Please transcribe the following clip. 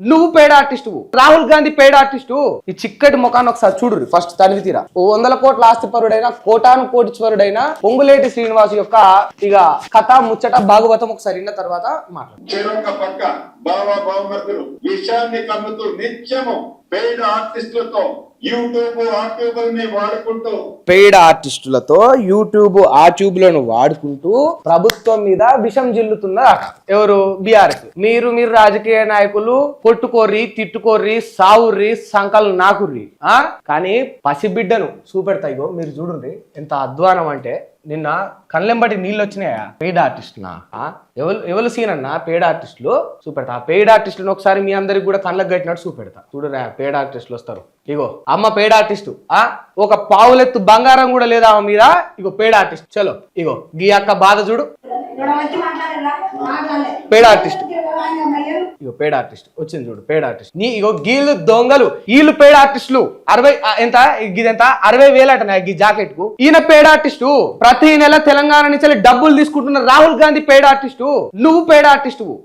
నువ్వు పేడ ఆర్టిస్టు, రాహుల్ గాంధీ పేడ ఆర్టిస్టు. ఈ చిక్కటి ముఖాన్ని ఒకసారి చూడు ఫస్ట్ తనివి తీరా. 100 కోట్ల ఆస్తిపరుడైన కోటాను కోటీశ్వరుడైన పొంగులేటి శ్రీనివాస్ యొక్క ఇక కథ ముచ్చట భాగవతం ఒకసారి విన్న తర్వాత మాట్లాడు. విషయాన్ని కమ్ముతూ నిత్యము పేద ఆర్టిస్టులతో పెయిడ్ ఆర్టిస్టులతో యూట్యూబ్లను వాడుకుంటూ ప్రభుత్వం మీద విషం జిల్లుతున్నారు. ఎవరు? బీఆర్ఎస్. మీరు రాజకీయ నాయకులు కొట్టుకోర్రి, తిట్టుకోర్రి, సావుర్రి, సంకలు నాకుర్రి. కానీ పసిబిడ్డను చూపెడతాయిగో మీరు చూడండి ఎంత అధ్వానం అంటే. నిన్న కళ్ళెంబటి నీళ్ళు వచ్చినాయా? పెయిడ్ ఆర్టిస్టునా? ఎవరు సీన్ అన్న పెయిడ్ ఆర్టిస్టులు చూపెడతా. ఆ పెయిడ్ ఆర్టిస్టులను ఒకసారి మీ అందరికి కూడా కళ్ళకు కట్టినట్టు చూపెడతా. చూడరా పెయిడ్ ఆర్టిస్టులు వస్తారు. ఇగో అమ్మ పెయిడ్ ఆర్టిస్టు. ఒక పావులెత్తు బంగారం కూడా లేదా ఆమె మీద. ఇగో పెయిడ్ ఆర్టిస్ట్. చలో ఇగో గీ అక్క బాధ చూడు. Paid artist. ఇగో పెయిడ్ ఆర్టిస్ట్ వచ్చింది చూడు. పెయిడ్ ఆర్టిస్ట్ నీ ఇగో గీళ్ళు దొంగలు, వీళ్ళు పెయిడ్ ఆర్టిస్టులు. 60 ఎంత గిదెంత 60,000 అట ఈ జాకెట్ కు. ఈయన పెయిడ్ ఆర్టిస్టు. ప్రతి నెల తెలంగాణ నుంచి డబ్బులు తీసుకుంటున్న రాహుల్ గాంధీ పెయిడ్ ఆర్టిస్టు. నువ్వు పెయిడ్ ఆర్టిస్టు.